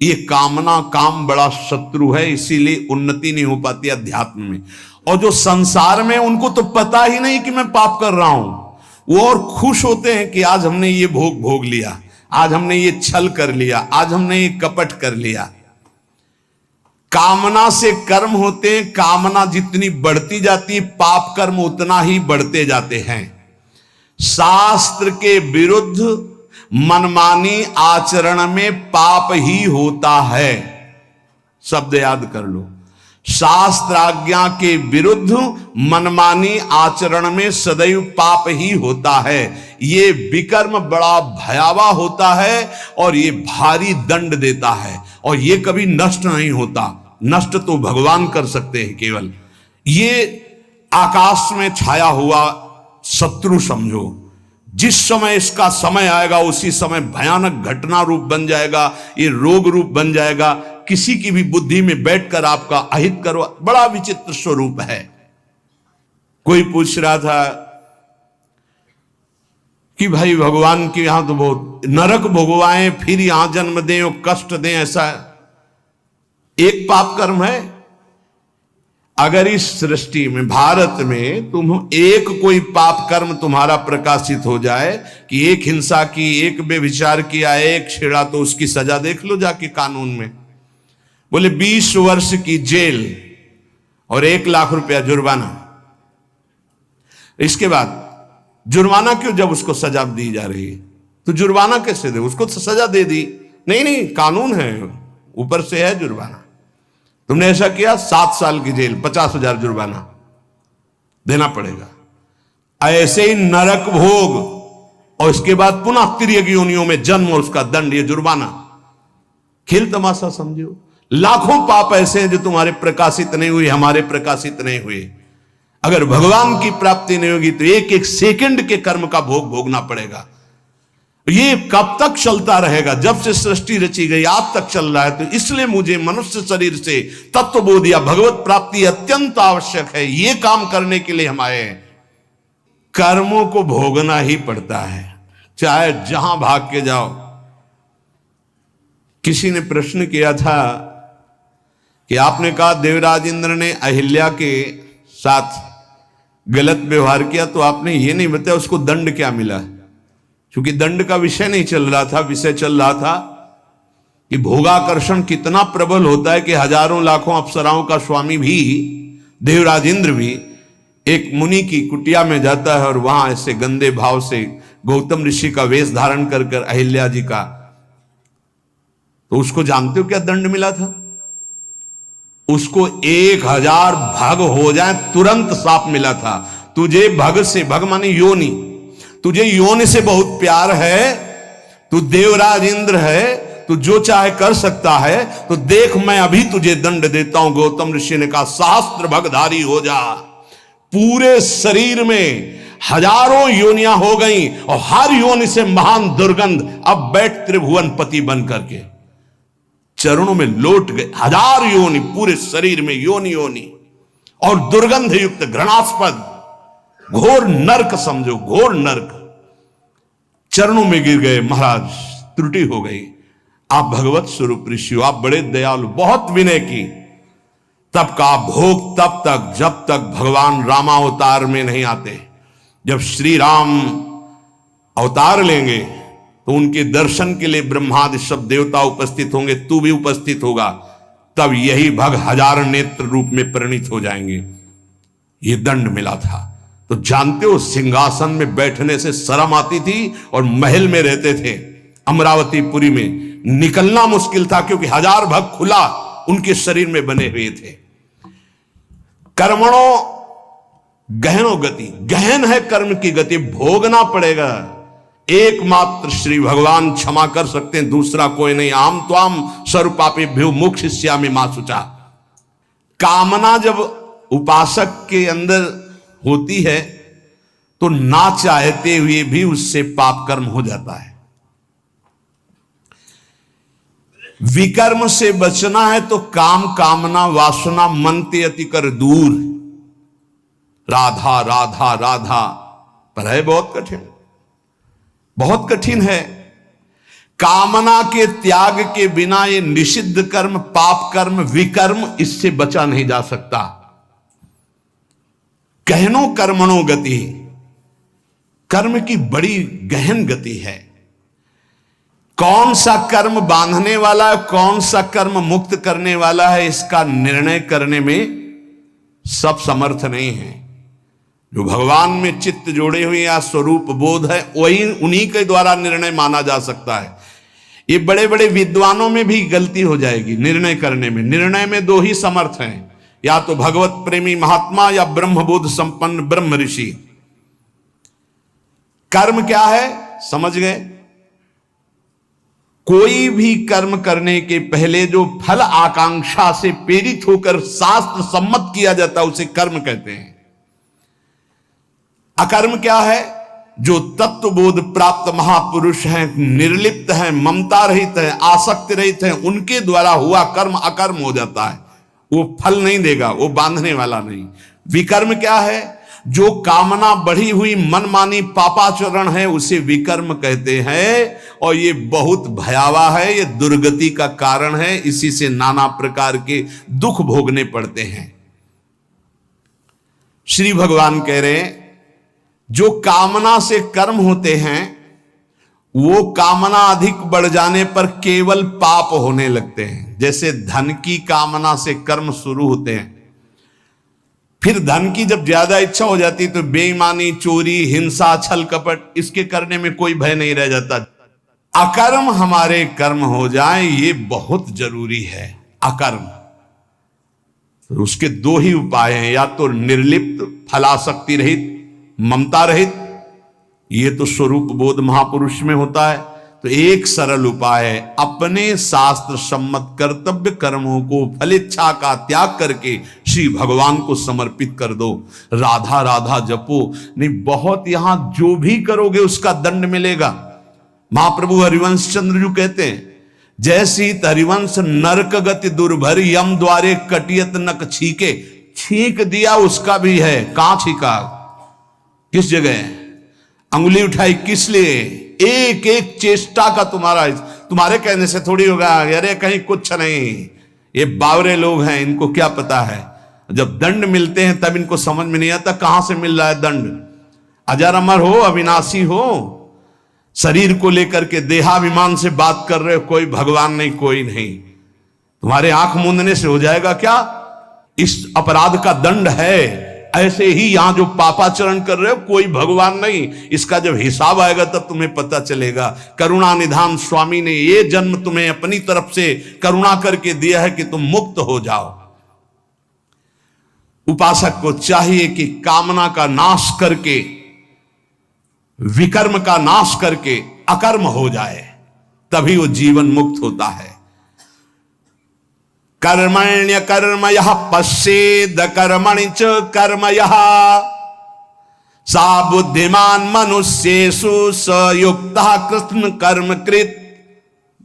ये कामना, काम बड़ा शत्रु है, इसीलिए उन्नति नहीं हो पाती अध्यात्म में। और जो संसार में, उनको तो पता ही नहीं कि मैं पाप कर रहा हूं, वो और खुश होते हैं कि आज हमने ये भोग लिया, आज हमने ये छल कर लिया, आज हमने ये कपट कर लिया। कामना से कर्म होते हैं, कामना जितनी बढ़ती जाती है पाप कर्म उतना ही बढ़ते जाते हैं। शास्त्र के विरुद्ध मनमानी आचरण में पाप ही होता है। शब्द याद कर लो, शास्त्र आज्ञा के विरुद्ध मनमानी आचरण में सदैव पाप ही होता है। ये विकर्म बड़ा भयावह होता है और ये भारी दंड देता है, और ये कभी नष्ट नहीं होता। नष्ट तो भगवान कर सकते हैं केवल। ये आकाश में छाया हुआ शत्रु समझो, जिस समय इसका समय आएगा उसी समय भयानक घटना रूप बन जाएगा, ये रोग रूप बन जाएगा, किसी की भी बुद्धि में बैठकर आपका अहित करो। बड़ा विचित्र स्वरूप है। कोई पूछ रहा था कि भाई भगवान के यहां तो बहुत नरक भोगवाएं, फिर यहां जन्म दें और कष्ट दें, ऐसा एक पाप कर्म है? अगर इस सृष्टि में, भारत में तुम एक कोई पाप कर्म तुम्हारा प्रकाशित हो जाए कि एक हिंसा की, एक बेविचार किया, एक छेड़ा, तो उसकी सजा देख लो जाके कानून में। बोले 20 वर्ष की जेल और 1 लाख रुपया जुर्माना। इसके बाद जुर्माना क्यों, जब उसको सजा दी जा रही है तो जुर्माना कैसे दे? उसको तो सजा दे दी। नहीं, कानून है, ऊपर से है जुर्माना। तुमने ऐसा किया, 7 साल की जेल, 50,000 जुर्माना देना पड़ेगा। ऐसे ही नरक भोग, और इसके बाद पुनः तिर्यक योनियों में जन्म और उसका दंड, ये जुर्माना। खेल तमाशा समझो। लाखों पाप ऐसे हैं जो तुम्हारे प्रकाशित नहीं हुए, हमारे प्रकाशित नहीं हुए। अगर भगवान की प्राप्ति नहीं होगी तो एक एक सेकंड के कर्म का भोग भोगना पड़ेगा। ये कब तक चलता रहेगा? जब से सृष्टि रची गई आज तक चल रहा है। तो इसलिए मुझे मनुष्य शरीर से तत्वबोध या भगवत प्राप्ति अत्यंत आवश्यक है। ये काम करने के लिए हम आए हैं। कर्मों को भोगना ही पड़ता है, चाहे जहां भाग के जाओ। किसी ने प्रश्न किया था कि आपने कहा देवराज इंद्र ने अहिल्या के साथ गलत व्यवहार किया, तो आपने ये नहीं बताया उसको दंड क्या मिला। क्योंकि दंड का विषय नहीं चल रहा था, विषय चल रहा था कि भोगाकर्षण कितना प्रबल होता है कि हजारों लाखों अप्सराओं का स्वामी भी, देवराज इंद्र भी, एक मुनि की कुटिया में जाता है और वहां ऐसे गंदे भाव से गौतम ऋषि का वेश धारण कर कर अहिल्या जी का, तो उसको जानते हो क्या दंड मिला था? उसको 1000 भग हो जाए तुरंत साप मिला था। तुझे भग से, भग माने योनि, तुझे योनि से बहुत प्यार है, तू देवराज इंद्र है, तू जो चाहे कर सकता है, तो देख मैं अभी तुझे दंड देता हूं। गौतम ऋषि ने कहा सहस्त्र भगधारी हो जा। पूरे शरीर में हजारों योनियां हो गई और हर योनि से महान दुर्गंध। अब बैठ त्रिभुवन पति बन करके चरणों में लौट गए। 1000 योनि पूरे शरीर में, योनि योनि, और दुर्गंध युक्त घृणास्पद घोर नरक समझो, घोर नरक। चरणों में गिर गए। महाराज त्रुटि हो गई, आप भगवत स्वरूप ऋषि हो, आप बड़े दयालु, बहुत विनय की। तब का भोग तब तक जब तक भगवान रामावतार में नहीं आते। जब श्री राम अवतार लेंगे तो उनके दर्शन के लिए ब्रह्मादि सब देवता उपस्थित होंगे, तू भी उपस्थित होगा। तब यही भग 1000 नेत्र रूप में परिणित हो जाएंगे। ये दंड मिला था। तो जानते हो सिंहासन में बैठने से शर्म आती थी और महल में रहते थे अमरावतीपुरी में, निकलना मुश्किल था क्योंकि 1000 भग खुला उनके शरीर में बने हुए थे। कर्मणों गहनो गति, गहन है कर्म की गति, भोगना पड़ेगा। एकमात्र श्री भगवान क्षमा कर सकते हैं, दूसरा कोई नहीं। आम त्वाम सर्वपापेभ्यो मोक्षयिष्यामि मा शुचा। कामना जब उपासक के अंदर होती है तो ना चाहते हुए भी उससे पाप कर्म हो जाता है। विकर्म से बचना है तो काम, कामना, वासना मन ते अति कर दूर। राधा राधा राधा, पर है बहुत कठिन, बहुत कठिन है। कामना के त्याग के बिना ये निषिद्ध कर्म, पाप कर्म, विकर्म, इससे बचा नहीं जा सकता। गहनो कर्मणो गति, कर्म की बड़ी गहन गति है। कौन सा कर्म बांधने वाला है, कौन सा कर्म मुक्त करने वाला है, इसका निर्णय करने में सब समर्थ नहीं है। जो भगवान में चित्त जोड़े हुए या स्वरूप बोध है, वही उन्हीं के द्वारा निर्णय माना जा सकता है। ये बड़े बड़े विद्वानों में भी गलती हो जाएगी निर्णय करने में। निर्णय में दो ही समर्थ हैं, या तो भगवत प्रेमी महात्मा या ब्रह्मबोध संपन्न ब्रह्म ऋषि। कर्म क्या है समझ गए? कोई भी कर्म करने के पहले जो फल आकांक्षा से प्रेरित होकर शास्त्र सम्मत किया जाता है उसे कर्म कहते हैं। अकर्म क्या है? जो तत्वबोध प्राप्त महापुरुष हैं, निर्लिप्त हैं, ममता रहित हैं, आसक्ति रहित हैं, उनके द्वारा हुआ कर्म अकर्म हो जाता है। वो फल नहीं देगा, वो बांधने वाला नहीं। विकर्म क्या है? जो कामना बढ़ी हुई मनमानी पापाचरण है उसे विकर्म कहते हैं, और ये बहुत भयावह है, ये दुर्गति का कारण है। इसी से नाना प्रकार के दुख भोगने पड़ते हैं। श्री भगवान कह रहे हैं जो कामना से कर्म होते हैं वो कामना अधिक बढ़ जाने पर केवल पाप होने लगते हैं। जैसे धन की कामना से कर्म शुरू होते हैं, फिर धन की जब ज्यादा इच्छा हो जाती है तो बेईमानी, चोरी, हिंसा, छल कपट, इसके करने में कोई भय नहीं रह जाता। अकर्म हमारे कर्म हो जाए ये बहुत जरूरी है। अकर्म तो उसके दो ही उपाय हैं, या तो निर्लिप्त, फलासक्ति रहित, ममता रहित, ये तो स्वरूप बोध महापुरुष में होता है। तो एक सरल उपाय है, अपने शास्त्र सम्मत कर्तव्य कर्मों को फलेच्छा का त्याग करके श्री भगवान को समर्पित कर दो। राधा राधा जपो, नहीं बहुत यहां जो भी करोगे उसका दंड मिलेगा। महाप्रभु हरिवंश चंद्र जी कहते हैं जैसी हरिवंश नरक गति दुर्भर, यम द्वारे कटियत नक छीके। छींक दिया उसका भी है, कहां छीका, किस जगह अंगुली उठाई, किस लिए? एक एक चेष्टा का तुम्हारे कहने से थोड़ी होगा। अरे कहीं कुछ नहीं, ये बावरे लोग हैं, इनको क्या पता है। जब दंड मिलते हैं तब इनको समझ में नहीं आता कहां से मिल रहा है दंड। अजर अमर हो, अविनाशी हो, शरीर को लेकर के देहाभिमान से बात कर रहे हो, कोई भगवान नहीं, कोई नहीं। तुम्हारे आंख मूंदने से हो जाएगा क्या? इस अपराध का दंड है। ऐसे ही यहां जो पापाचरण कर रहे हो कोई भगवान नहीं, इसका जब हिसाब आएगा तब तुम्हें पता चलेगा। करुणा निधान स्वामी ने ये जन्म तुम्हें अपनी तरफ से करुणा करके दिया है कि तुम मुक्त हो जाओ। उपासक को चाहिए कि कामना का नाश करके, विकर्म का नाश करके अकर्म हो जाए, तभी वो जीवन मुक्त होता है। कर्मण्य कर्म यह पश्येद कर्मणि च कर्म यह सा बुद्धिमान मनुष्येषु स युक्तः कृष्ण कर्म कृत।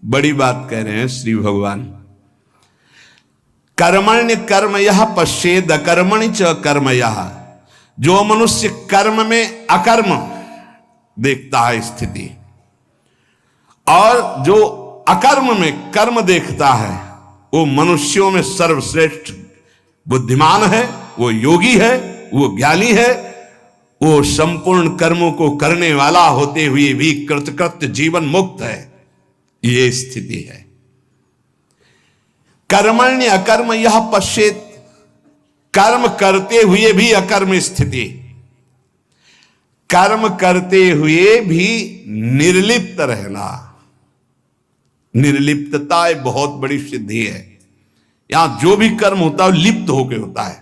बड़ी बात कह रहे हैं श्री भगवान। कर्मण्य कर्म यह पश्येद कर्मणि च कर्म यह, जो मनुष्य कर्म में अकर्म देखता है स्थिति, और जो अकर्म में कर्म देखता है, वो मनुष्यों में सर्वश्रेष्ठ बुद्धिमान है, वो योगी है, वो ज्ञानी है, वो संपूर्ण कर्मों को करने वाला होते हुए भी कृतकृत्य जीवन मुक्त है। ये स्थिति है। कर्मण्य अकर्म यह पश्येत, कर्म करते हुए भी अकर्म स्थिति, कर्म करते हुए भी निर्लिप्त रहना। निर्लिप्तता एक बहुत बड़ी सिद्धि है। यहां जो भी कर्म होता है लिप्त होकर होता है।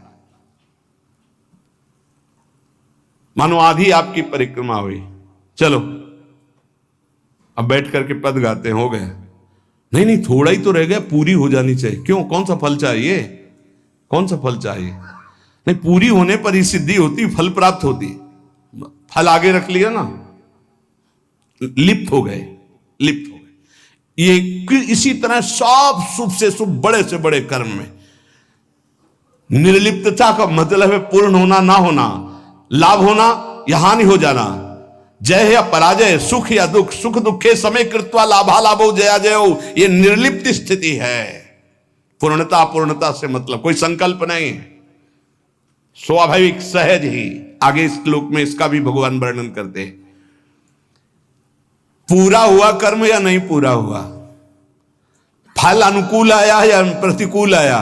मानो आधी आपकी परिक्रमा हुई, चलो अब बैठ करके पद गाते हो गए। नहीं नहीं, थोड़ा ही तो रह गया, पूरी हो जानी चाहिए। क्यों, कौन सा फल चाहिए, कौन सा फल चाहिए? नहीं, पूरी होने पर ही सिद्धि होती, फल प्राप्त होती। फल आगे रख लिया ना, लिप्त हो गए, लिप्त हो गए। ये इसी तरह सब शुभ से शुभ, बड़े से बड़े कर्म में निर्लिप्तता का मतलब है पूर्ण होना, ना होना, लाभ होना या हानि हो जाना। जय या पराजय, सुख या दुख, सुख दुखे समय कृत्वा लाभा लाभो जया जयो, ये निर्लिप्त स्थिति है। पूर्णता पूर्णता से मतलब कोई संकल्प नहीं, स्वाभाविक सहज ही। आगे इस श्लोक में इसका भी भगवान वर्णन करते हैं। पूरा हुआ कर्म या नहीं पूरा हुआ, फल अनुकूल आया या प्रतिकूल आया,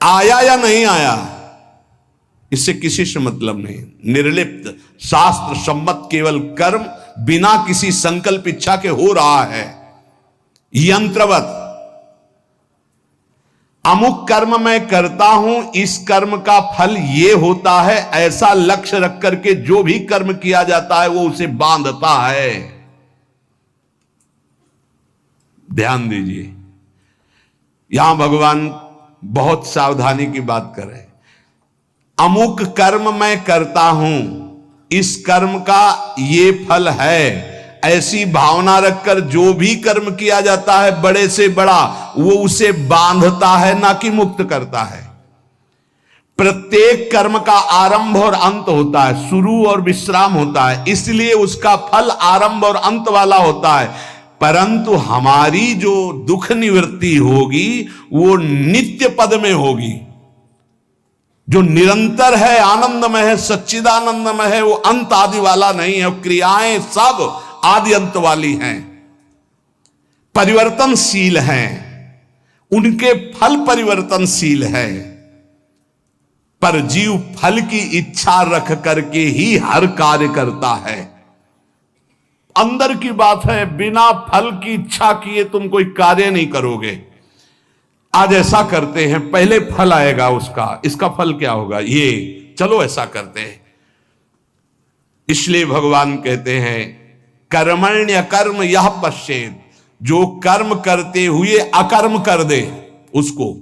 आया या नहीं आया, इससे किसी से मतलब नहीं। निर्लिप्त शास्त्र सम्मत केवल कर्म बिना किसी संकल्प इच्छा के हो रहा है। यंत्रवत अमुक कर्म मैं करता हूं, इस कर्म का फल ये होता है, ऐसा लक्ष्य रख करके जो भी कर्म किया जाता है वो उसे बांधता है। ध्यान दीजिए, यहां भगवान बहुत सावधानी की बात कर रहे हैं। अमुक कर्म मैं करता हूं, इस कर्म का ये फल है, ऐसी भावना रखकर जो भी कर्म किया जाता है बड़े से बड़ा, वो उसे बांधता है ना कि मुक्त करता है। प्रत्येक कर्म का आरंभ और अंत होता है, शुरू और विश्राम होता है, इसलिए उसका फल आरंभ और अंत वाला होता है। परंतु हमारी जो दुख निवृत्ति होगी वो नित्य पद में होगी, जो निरंतर है, आनंदमय है, सच्चिदानंदमय है, वो अंत आदि वाला नहीं है। क्रियाएं सब आदि अंत वाली हैं, परिवर्तनशील हैं, उनके फल परिवर्तनशील है। पर जीव फल की इच्छा रख करके ही हर कार्य करता है। अंदर की बात है, बिना फल की इच्छा किए तुम कोई कार्य नहीं करोगे। आज ऐसा करते हैं, पहले फल आएगा उसका, इसका फल क्या होगा, ये चलो ऐसा करते हैं। इसलिए भगवान कहते हैं कर्मण्य कर्म यह पश्चेत, जो कर्म करते हुए अकर्म कर दे, उसको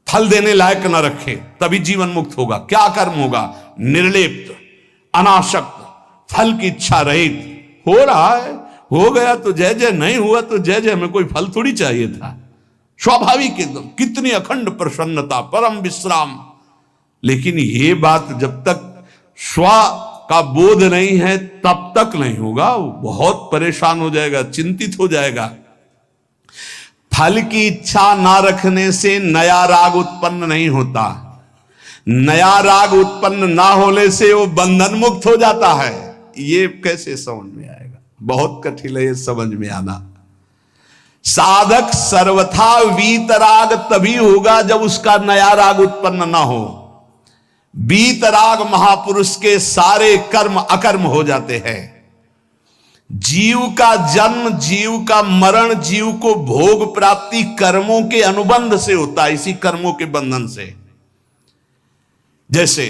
फल देने लायक न रखे, तभी जीवन मुक्त होगा। क्या कर्म होगा, निर्लिप्त, अनासक्त, फल की इच्छा रहित। हो रहा है, हो गया तो जय जय, नहीं हुआ तो जय जय, में कोई फल थोड़ी चाहिए था। स्वाभाविक एकदम, कितनी अखंड प्रसन्नता, परम विश्राम। लेकिन ये बात जब तक स्व का बोध नहीं है तब तक नहीं होगा। वो बहुत परेशान हो जाएगा, चिंतित हो जाएगा। फल की इच्छा ना रखने से नया राग उत्पन्न नहीं होता, नया राग उत्पन्न ना होने से वो बंधन मुक्त हो जाता है। ये कैसे समझ में आएगा, बहुत कठिन है ये समझ में आना। साधक सर्वथा वीतराग तभी होगा जब उसका नया राग उत्पन्न ना हो। वीतराग महापुरुष के सारे कर्म अकर्म हो जाते हैं। जीव का जन्म, जीव का मरण, जीव को भोग प्राप्ति कर्मों के अनुबंध से होता है, इसी कर्मों के बंधन से। जैसे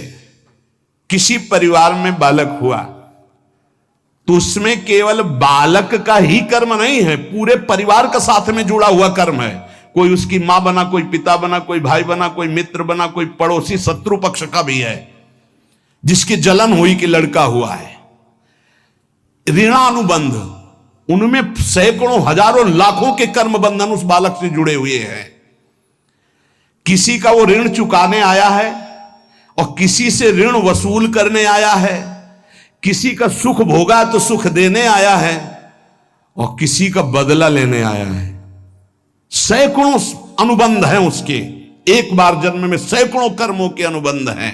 किसी परिवार में बालक हुआ तो उसमें केवल बालक का ही कर्म नहीं है, पूरे परिवार का साथ में जुड़ा हुआ कर्म है। कोई उसकी मां बना, कोई पिता बना, कोई भाई बना, कोई मित्र बना, कोई पड़ोसी शत्रु पक्ष का भी है जिसकी जलन हुई कि लड़का हुआ है। ऋणानुबंध, उनमें सैकड़ों हजारों लाखों के कर्म बंधन उस बालक से जुड़े हुए हैं। किसी का वो ऋण चुकाने आया है और किसी से ऋण वसूल करने आया है, किसी का सुख भोगा तो सुख देने आया है और किसी का बदला लेने आया है। सैकड़ों अनुबंध हैं उसके, एक बार जन्म में सैकड़ों कर्मों के अनुबंध हैं।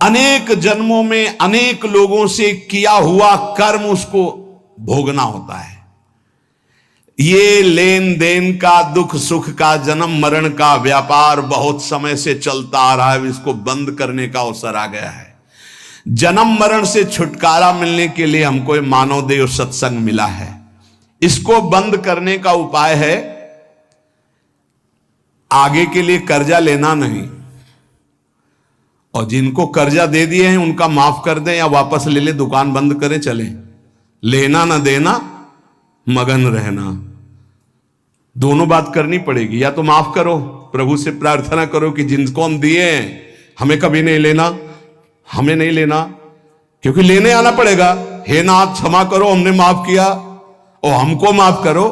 अनेक जन्मों में अनेक लोगों से किया हुआ कर्म उसको भोगना होता है। ये लेन देन का, दुख सुख का, जन्म मरण का व्यापार बहुत समय से चलता आ रहा है। इसको बंद करने का अवसर आ गया है। जन्म मरण से छुटकारा मिलने के लिए हमको मानव देव सत्संग मिला है। इसको बंद करने का उपाय है आगे के लिए कर्जा लेना नहीं, और जिनको कर्जा दे दिए हैं उनका माफ कर दें या वापस ले ले, दुकान बंद करें, चले। लेना ना देना, मगन रहना, दोनों बात करनी पड़ेगी। या तो माफ करो, प्रभु से प्रार्थना करो कि जिनको हम दिए हैं हमें कभी नहीं लेना, हमें नहीं लेना, क्योंकि लेने आना पड़ेगा। हे नाथ क्षमा करो, हमने माफ किया, और हमको माफ करो।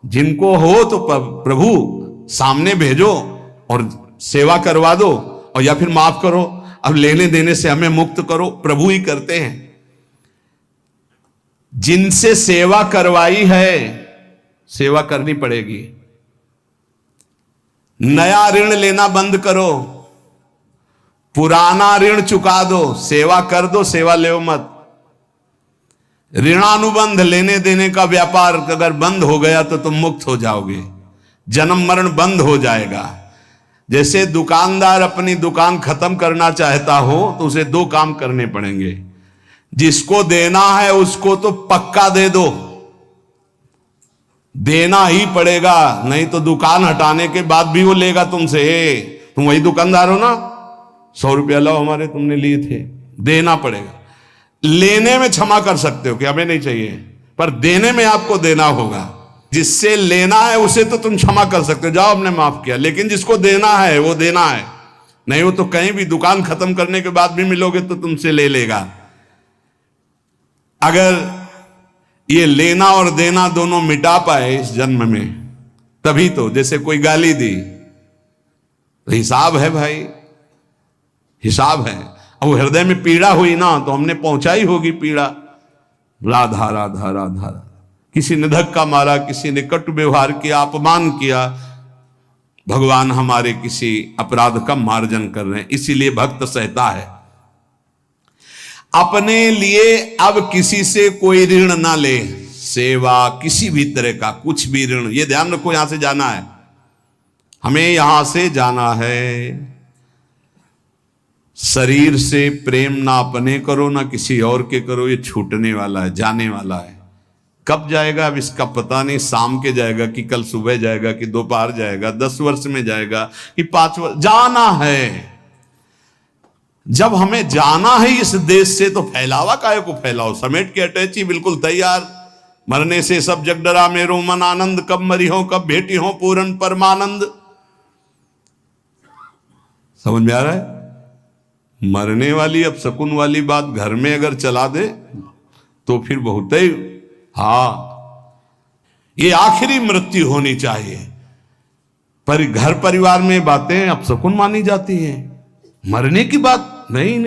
जिनको हो तो प्रभु सामने भेजो और सेवा करवा दो, और या फिर माफ करो। अब लेने देने से हमें मुक्त करो। प्रभु ही करते हैं। जिनसे सेवा करवाई है, सेवा करनी पड़ेगी। नया ऋण लेना बंद करो, पुराना ऋण चुका दो, सेवा कर दो, सेवा ले मत। ऋणानुबंध लेने देने का व्यापार अगर बंद हो गया तो तुम मुक्त हो जाओगे, जन्म मरण बंद हो जाएगा। जैसे दुकानदार अपनी दुकान खत्म करना चाहता हो तो उसे दो काम करने पड़ेंगे। जिसको देना है उसको तो पक्का दे दो, देना ही पड़ेगा, नहीं तो दुकान हटाने के बाद भी वो लेगा तुमसे। तुम वही दुकानदार हो ना, 100 रुपया लो हमारे, तुमने लिए थे, देना पड़ेगा। लेने में क्षमा कर सकते हो कि हमें नहीं चाहिए, पर देने में आपको देना होगा। जिससे लेना है उसे तो तुम क्षमा कर सकते हो, जाओ हमने माफ किया, लेकिन जिसको देना है वो देना है। नहीं वो तो कहीं भी दुकान खत्म करने के बाद भी मिलोगे तो तुमसे ले लेगा। अगर ये लेना और देना दोनों मिटा पाए इस जन्म में, तभी तो। जैसे कोई गाली दी तो हिसाब है भाई, हिसाब है। अब हृदय में पीड़ा हुई ना तो हमने पहुंचाई होगी पीड़ा। राधा राधा राधा। किसी ने धक्का मारा, किसी ने कटु व्यवहार किया, अपमान किया, भगवान हमारे किसी अपराध का मार्जन कर रहे हैं, इसीलिए भक्त सहता है। अपने लिए अब किसी से कोई ऋण ना ले, सेवा किसी भी तरह का कुछ भी ऋण, ये ध्यान रखो। यहां से जाना है, हमें यहां से जाना है। शरीर से प्रेम ना अपने करो ना किसी और के करो, ये छूटने वाला है, जाने वाला है। कब जाएगा अब इसका पता नहीं, शाम के जाएगा कि कल सुबह जाएगा कि दोपहर जाएगा, 10 वर्ष में जाएगा कि 5 वर्ष, जाना है। जब हमें जाना है इस देश से तो फैलावा काहे को फैलाओ, समेट के अटैची बिल्कुल तैयार। मरने से सब जग डरा मेरो मन आनंद, कब मरी हो कब भेटी हो पूर्ण परमानंद। समझ में आ रहा है? मरने वाली अब शकुन वाली बात घर में अगर चला दे तो फिर बहुत ही, ये आखिरी मृत्यु होनी चाहिए। पर घर परिवार में बातें अब शकुन मानी जाती हैं, मरने की बात नहीं।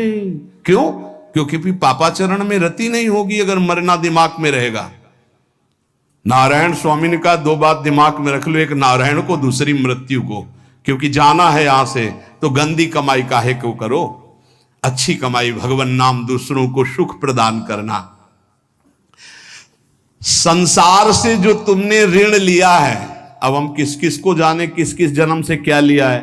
क्यों? क्योंकि फिर पापाचरण में रति नहीं होगी अगर मरना दिमाग में रहेगा। नारायण स्वामी ने कहा 2 बात दिमाग में रख लो, एक नारायण को, दूसरी मृत्यु को। क्योंकि जाना है यहां से तो गंदी कमाई काहे को करो, अच्छी कमाई भगवान नाम, दूसरों को सुख प्रदान करना। संसार से जो तुमने ऋण लिया है, अब हम किस किस को जाने किस किस जन्म से क्या लिया है।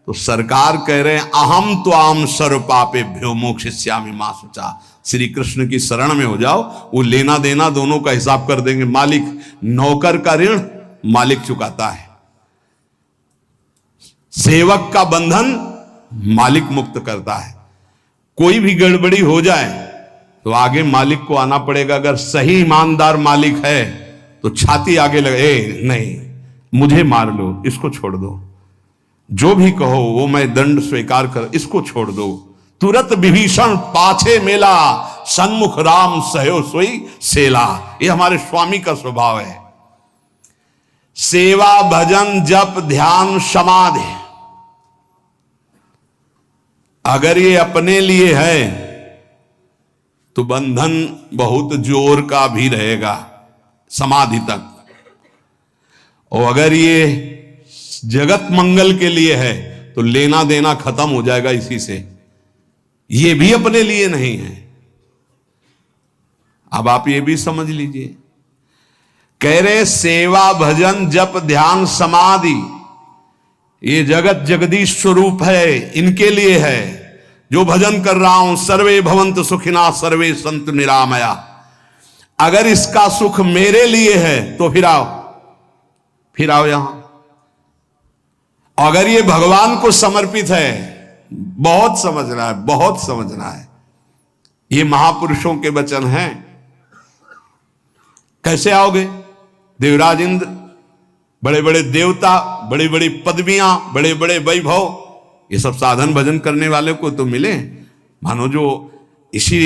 तो सरकार कह रहे हैं अहम त्वाम सर्व पापेभ्यो मोक्षयिष्यामि मा शुचा। श्री कृष्ण की शरण में हो जाओ, वो लेना देना दोनों का हिसाब कर देंगे। मालिक, नौकर का ऋण मालिक चुकाता है, सेवक का बंधन मालिक मुक्त करता है। कोई भी गड़बड़ी हो जाए तो आगे मालिक को आना पड़ेगा। अगर सही ईमानदार मालिक है तो छाती आगे लगे, नहीं मुझे मार लो, इसको छोड़ दो, जो भी कहो वो मैं दंड स्वीकार कर, इसको छोड़ दो। तुरंत विभीषण पाछे मेला, सन्मुख राम सहयो सोई सेला। ये हमारे स्वामी का स्वभाव है। सेवा भजन जप ध्यान समाधि, अगर ये अपने लिए है तो बंधन बहुत जोर का भी रहेगा समाधि तक, और अगर ये जगत मंगल के लिए है तो लेना देना खत्म हो जाएगा इसी से। ये भी अपने लिए नहीं है। अब आप ये भी समझ लीजिए, कह रहे सेवा भजन जप ध्यान समाधि ये जगत जगदीश स्वरूप है, इनके लिए है। जो भजन कर रहा हूं, सर्वे भवंत सुखिना सर्वे संत निरामया, अगर इसका सुख मेरे लिए है तो फिर आओ यहां। अगर ये भगवान को समर्पित है, बहुत समझना है, बहुत समझना है। ये महापुरुषों के वचन हैं। कैसे आओगे? देवराज इंद्र, बड़े बड़े देवता, बड़ी बड़ी पदवियां, बड़े बड़े वैभव, ये सब साधन भजन करने वाले को तो मिले। मानो जो इसी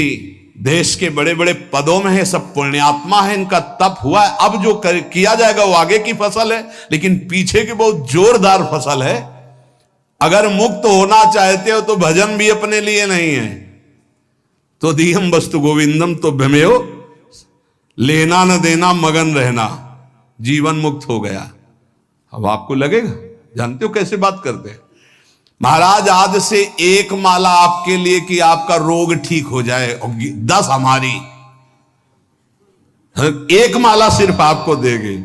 देश के बड़े बड़े पदों में है, सब पुण्यात्मा है, इनका तप हुआ है। अब जो किया जाएगा वो आगे की फसल है, लेकिन पीछे की बहुत जोरदार फसल है। अगर मुक्त होना चाहते हो तो भजन भी अपने लिए नहीं है। तो दीहम वस्तु गोविंदम तो भ्रमेयो, लेना न देना मगन रहना, जीवन मुक्त हो गया। अब आपको लगेगा, जानते हो कैसे बात करते हैं महाराज, आज से एक माला आपके लिए कि आपका रोग ठीक हो जाए, और 10 हमारी, एक माला सिर्फ आपको देंगे।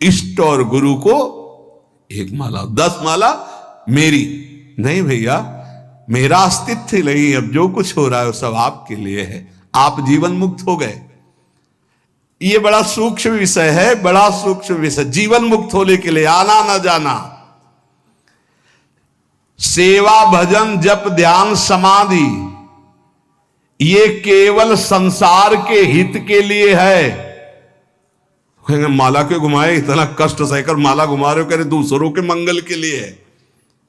इष्ट और गुरु को एक माला, 10 माला मेरी। नहीं भैया, मेरा अस्तित्व नहीं, अब जो कुछ हो रहा है वो सब आपके लिए है। आप जीवन मुक्त हो गए। ये बड़ा सूक्ष्म विषय है, बड़ा सूक्ष्म विषय। जीवन मुक्त होने के लिए आना न जाना, सेवा भजन जप ध्यान समाधि, ये केवल संसार के हित के लिए है। माला क्यों घुमाए, इतना कष्ट सहकर माला घुमा रहे हो, कह रहे दूसरों के मंगल के लिए है।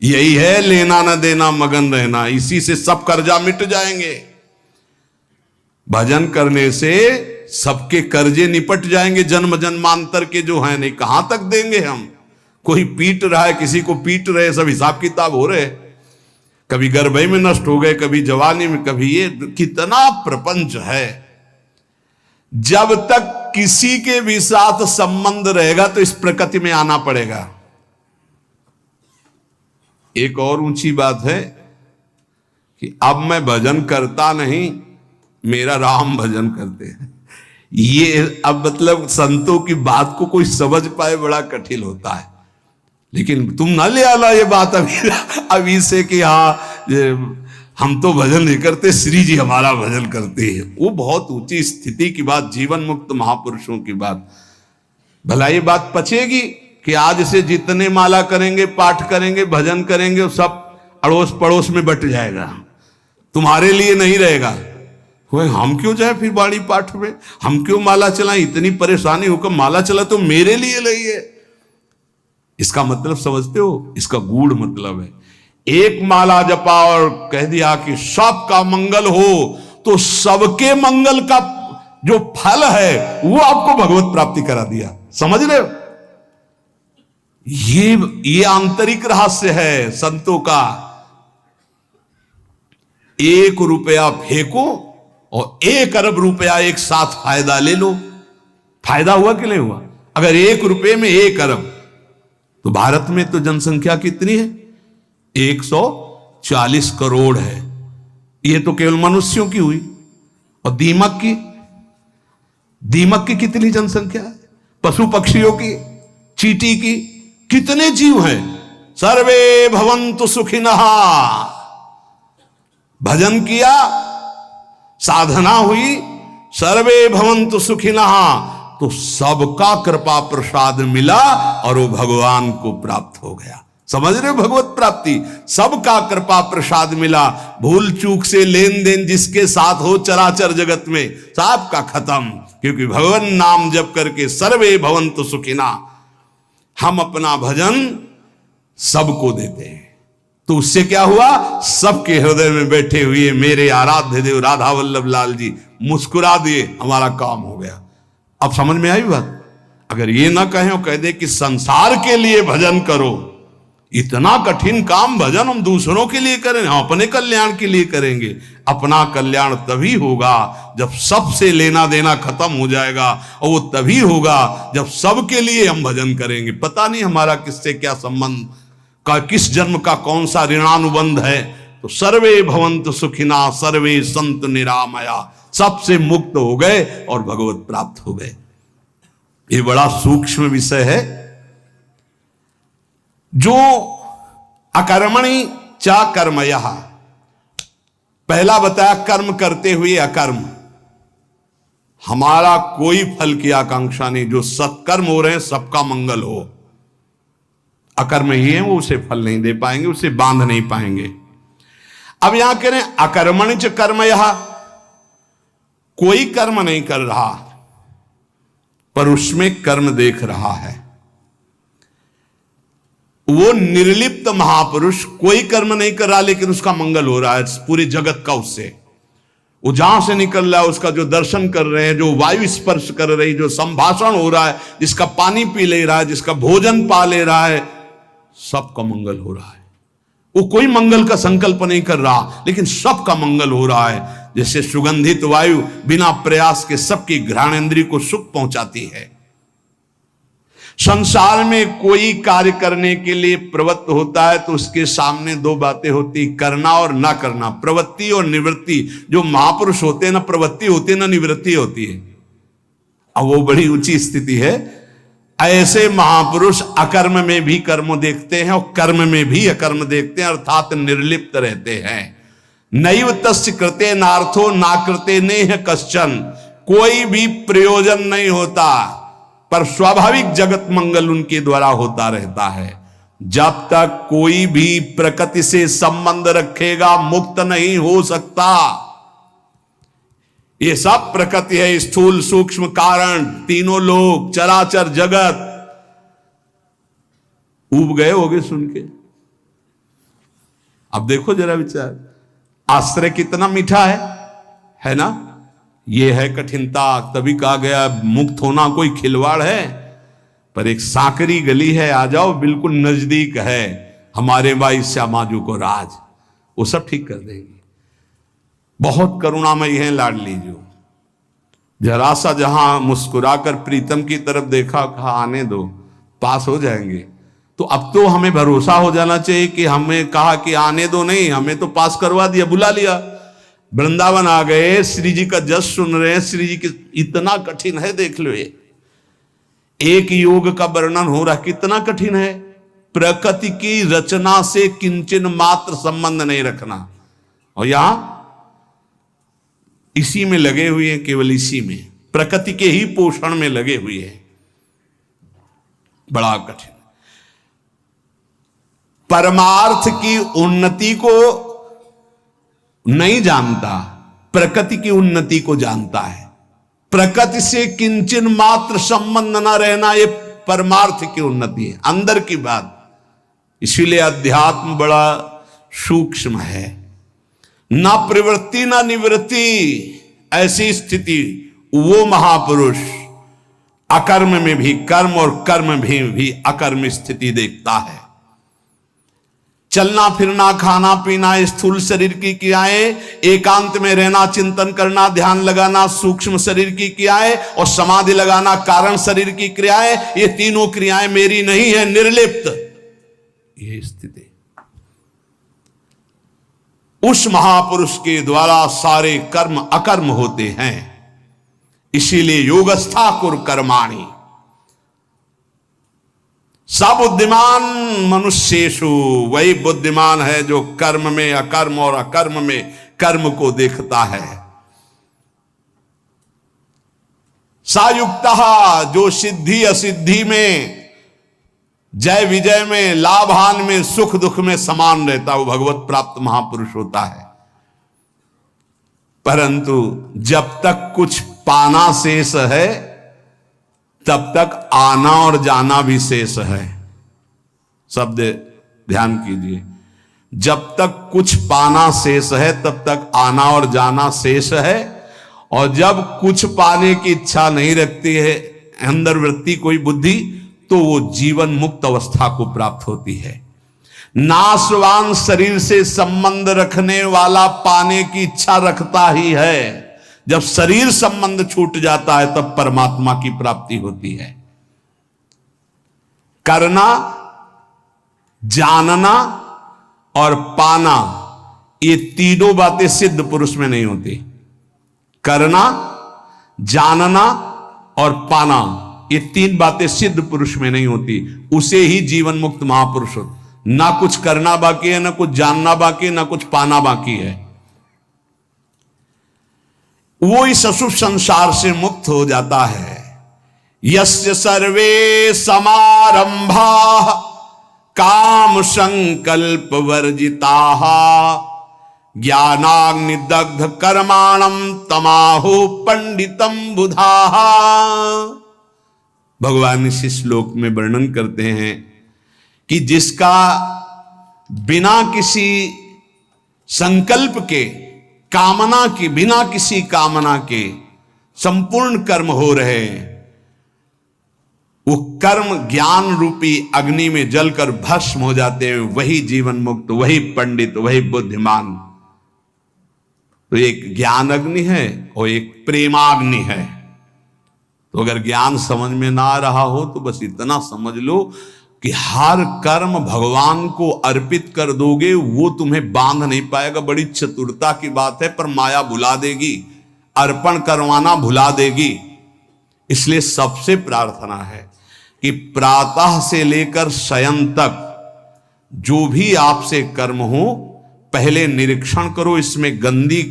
यही है लेना न देना मगन रहना, इसी से सब कर्जा मिट जाएंगे। भजन करने से सबके कर्जे निपट जाएंगे, जन्म जन्मांतर के जो हैं। नहीं कहां तक देंगे हम, कोई पीट रहा है, किसी को पीट रहे, सब हिसाब किताब हो रहे। कभी गर्भई में नष्ट हो गए, कभी जवानी में, कभी ये, कितना प्रपंच है। जब तक किसी के भी साथ संबंध रहेगा तो इस प्रकृति में आना पड़ेगा। एक और ऊंची बात है कि अब मैं भजन करता नहीं, मेरा राम भजन करते हैं। ये अब मतलब संतों की बात को कोई समझ पाए बड़ा कठिन होता है। लेकिन तुम ना ले आना ये बात अभी से कि हाँ हम तो भजन नहीं करते, श्री जी हमारा भजन करते हैं। वो बहुत ऊंची स्थिति की बात, जीवन मुक्त महापुरुषों की बात। भला ये बात पचेगी कि आज से जितने माला करेंगे, पाठ करेंगे, भजन करेंगे, वो सब अड़ोस पड़ोस में बट जाएगा, तुम्हारे लिए नहीं रहेगा। हम क्यों जाए फिर बाड़ी पाठ में, हम क्यों माला चलाएं, इतनी परेशानी होकर माला चला तो मेरे लिए नहीं है। इसका मतलब समझते हो, इसका गूढ़ मतलब है। एक माला जपा और कह दिया कि सबका मंगल हो, तो सबके मंगल का जो फल है वो आपको भगवत प्राप्ति करा दिया। समझ रहे हो, ये आंतरिक रहस्य है संतों का। 1 रुपया फेंको और 1 अरब रुपया एक साथ फायदा ले लो। फायदा हुआ कि नहीं हुआ? अगर 1 रुपये में 1 अरब, तो भारत में तो जनसंख्या कितनी है? 140 करोड़ है। ये तो केवल मनुष्यों की हुई। और दीमक की कितनी जनसंख्या है? पशु पक्षियों की, चींटी की, कितने जीव हैं? सर्वे भवन्तु सुखिनः। भजन किया, साधना हुई, सर्वे भवन्तु सुखिनः, तो सबका कृपा प्रसाद मिला और वो भगवान को प्राप्त हो गया। समझ रहे हो, भगवत प्राप्ति, सबका कृपा प्रसाद मिला। भूल चूक से लेन देन जिसके साथ हो चराचर जगत में, सबका खत्म। क्योंकि भगवान नाम जप करके सर्वे भवन्तु सुखिना, हम अपना भजन सबको देते हैं। तो उससे क्या हुआ? सबके हृदय में बैठे हुए मेरे आराध्य देव राधा वल्लभ लाल जी मुस्कुरा दिए, हमारा काम हो गया। अब समझ में आई बात? अगर ये ना कहें और कह दे कि संसार के लिए भजन करो, इतना कठिन काम भजन हम दूसरों के लिए करें, हम अपने कल्याण के लिए करेंगे। अपना कल्याण तभी होगा जब सबसे लेना देना खत्म हो जाएगा, और वो तभी होगा जब सबके लिए हम भजन करेंगे। पता नहीं हमारा किससे क्या संबंध का, किस जन्म का कौन सा ऋणानुबंध है। तो सर्वे भवन्तु सुखिना, सर्वे संतु निरामया, सबसे मुक्त हो गए और भगवत प्राप्त हो गए। ये बड़ा सूक्ष्म विषय है। जो अकर्मणि चा कर्मयः, पहला बताया कर्म करते हुए अकर्म, हमारा कोई फल की आकांक्षा नहीं। जो सत्कर्म हो रहे हैं सबका मंगल हो। अकर्म ही है वो उसे फल नहीं दे पाएंगे, उसे बांध नहीं पाएंगे। अब यहां कह रहे हैं अकर्मणि च कर्मयः, कोई कर्म नहीं कर रहा पर उसमें कर्म देख रहा है। वो निर्लिप्त महापुरुष कोई कर्म नहीं कर रहा लेकिन उसका मंगल हो रहा है पूरे जगत का। उससे वो जहां से निकल रहा है, उसका जो दर्शन कर रहे हैं, जो वायु स्पर्श कर रही, जो संभाषण हो रहा है, जिसका पानी पी ले रहा है, जिसका भोजन पा ले रहा है, सबका मंगल हो रहा है। वो कोई मंगल का संकल्प नहीं कर रहा, लेकिन सबका मंगल हो रहा है। जैसे सुगंधित वायु बिना प्रयास के सबकी घ्राणेंद्रिय को सुख पहुंचाती है। संसार में कोई कार्य करने के लिए प्रवृत्त होता है तो उसके सामने दो बातें होती, करना और ना करना, प्रवृत्ति और निवृत्ति। जो महापुरुष होते हैं ना प्रवृत्ति होती है ना निवृत्ति होती है। अब वो बड़ी ऊंची स्थिति है। ऐसे महापुरुष अकर्म में भी कर्म देखते हैं और कर्म में भी अकर्म देखते हैं, अर्थात निर्लिप्त रहते हैं। नैव तस्य कृते नार्थो ना कृते नेह कश्चन, कोई भी प्रयोजन नहीं होता पर स्वाभाविक जगत मंगल उनके द्वारा होता रहता है। जब तक कोई भी प्रकृति से संबंध रखेगा मुक्त नहीं हो सकता। ये सब प्रकृति है, स्थूल सूक्ष्म कारण, तीनों लोग, चराचर जगत। ऊब गए होगे सुन के। अब देखो जरा विचार, आश्रय कितना मीठा है ना। ये है कठिनता, तभी कहा गया मुक्त होना कोई खिलवाड़ है। पर एक सांकरी गली है, आ जाओ, बिल्कुल नजदीक है हमारे भाई श्यामाजू को राज, वो सब ठीक कर देंगे। बहुत करुणामयी है लाडली जो। जरा सा जहां मुस्कुराकर प्रीतम की तरफ देखा, कहा आने दो, पास हो जाएंगे। तो अब तो हमें भरोसा हो जाना चाहिए कि हमें कहा कि आने दो नहीं, हमें तो पास करवा दिया, बुला लिया। वृंदावन आ गए, श्री जी का जस सुन रहे हैं। श्री जी की इतना कठिन है, देख लो। ये एक योग का वर्णन हो रहा, कितना कठिन है। प्रकृति की रचना से किंचन मात्र संबंध नहीं रखना, और यहां इसी में लगे हुए हैं, केवल इसी में, प्रकृति के ही पोषण में लगे हुए हैं। बड़ा कठिन। परमार्थ की उन्नति को नहीं जानता, प्रकृति की उन्नति को जानता है। प्रकृति से किंचन मात्र संबंध न रहना, यह परमार्थ की उन्नति है, अंदर की बात। इसीलिए अध्यात्म बड़ा सूक्ष्म है। ना प्रवृत्ति ना निवृत्ति, ऐसी स्थिति वो महापुरुष अकर्म में भी कर्म और कर्म में भी अकर्म स्थिति देखता है। चलना फिरना, खाना पीना, स्थूल शरीर की क्रियाएं, एकांत में रहना, चिंतन करना, ध्यान लगाना, सूक्ष्म शरीर की क्रियाएं, और समाधि लगाना, कारण शरीर की क्रियाएं, ये तीनों क्रियाएं मेरी नहीं है, निर्लिप्त। ये स्थिति उस महापुरुष के द्वारा सारे कर्म अकर्म होते हैं। इसीलिए योगस्था कुर कर्माणि, सब बुद्धिमान मनुष्येषु, वही बुद्धिमान है जो कर्म में अकर्म और अकर्म में कर्म को देखता है। सायुक्तः, जो सिद्धि असिद्धि में, जय विजय में, लाभ हानि में, सुख दुख में समान रहता, वो भगवत प्राप्त महापुरुष होता है। परंतु जब तक कुछ पाना शेष है तब तक आना और जाना भी शेष है। शब्द ध्यान कीजिए, जब तक कुछ पाना शेष है तब तक आना और जाना शेष है। और जब कुछ पाने की इच्छा नहीं रखती है अंदर वृत्ति कोई बुद्धि, तो वो जीवन मुक्त अवस्था को प्राप्त होती है। नाशवान शरीर से संबंध रखने वाला पाने की इच्छा रखता ही है। जब शरीर संबंध छूट जाता है तब परमात्मा की प्राप्ति होती है। करना, जानना और पाना, ये तीनों बातें सिद्ध पुरुष में नहीं होती। करना, जानना और पाना, ये तीन बातें सिद्ध पुरुष में नहीं होती। उसे ही जीवन मुक्त महापुरुष होता। ना कुछ करना बाकी है, ना कुछ जानना बाकी है, ना कुछ पाना बाकी है। वो इस अशुभ संसार से मुक्त हो जाता है। यस्य सर्वे समारंभा काम संकल्प वर्जिताः ज्ञानाग्निदग्ध कर्माणम तमाहु पंडितम बुधाः। भगवान इस श्लोक में वर्णन करते हैं कि जिसका बिना किसी संकल्प के, कामना के, बिना किसी कामना के संपूर्ण कर्म हो रहे हैं, वो कर्म ज्ञान रूपी अग्नि में जलकर भस्म हो जाते हैं, वही जीवन मुक्त, वही पंडित, वही बुद्धिमान। तो एक ज्ञान अग्नि है और एक प्रेमाग्नि है। तो अगर ज्ञान समझ में ना आ रहा हो तो बस इतना समझ लो कि हर कर्म भगवान को अर्पित कर दोगे, वो तुम्हें बांध नहीं पाएगा। बड़ी चतुरता की बात है, पर माया भुला देगी, अर्पण करवाना भुला देगी। इसलिए सबसे प्रार्थना है कि प्रातः से लेकर शयन तक जो भी आपसे कर्म हो, पहले निरीक्षण करो इसमें गंदी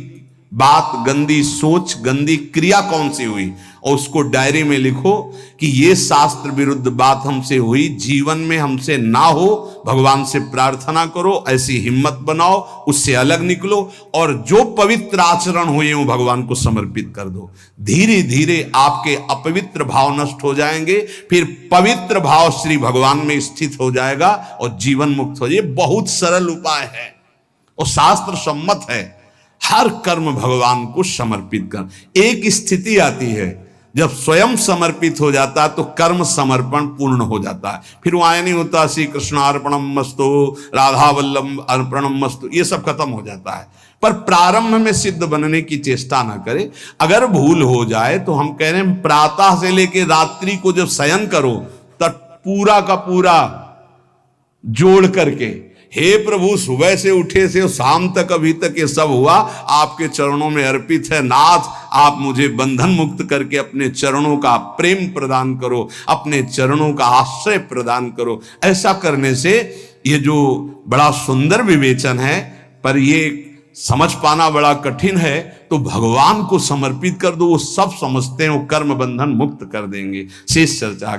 बात, गंदी सोच, गंदी क्रिया कौन सी हुई, और उसको डायरी में लिखो कि ये शास्त्र विरुद्ध बात हमसे हुई, जीवन में हमसे ना हो, भगवान से प्रार्थना करो, ऐसी हिम्मत बनाओ, उससे अलग निकलो, और जो पवित्र आचरण हुए वो भगवान को समर्पित कर दो। धीरे धीरे आपके अपवित्र भाव नष्ट हो जाएंगे, फिर पवित्र भाव श्री भगवान में स्थित हो जाएगा और जीवन मुक्त हो जाए। बहुत सरल उपाय है और शास्त्र सम्मत है। हर कर्म भगवान को समर्पित कर। एक स्थिति आती है जब स्वयं समर्पित हो जाता है तो कर्म समर्पण पूर्ण हो जाता है। फिर वो आया नहीं होता श्री कृष्ण अर्पणम मस्तु, राधा वल्लभ अर्पणम मस्तु, ये सब खत्म हो जाता है। पर प्रारंभ में सिद्ध बनने की चेष्टा ना करे। अगर भूल हो जाए तो हम कह रहे हैं प्रातः से लेकर रात्रि को जब शयन करो तब पूरा का पूरा जोड़ करके, हे प्रभु सुबह से उठे से शाम तक अभी तक ये सब हुआ आपके चरणों में अर्पित है। नाथ आप मुझे बंधन मुक्त करके अपने चरणों का प्रेम प्रदान करो, अपने चरणों का आश्रय प्रदान करो। ऐसा करने से ये जो बड़ा सुंदर विवेचन है, पर ये समझ पाना बड़ा कठिन है, तो भगवान को समर्पित कर दो, वो सब समझते हैं, वो कर्म बंधन मुक्त कर देंगे। शेष चर्चा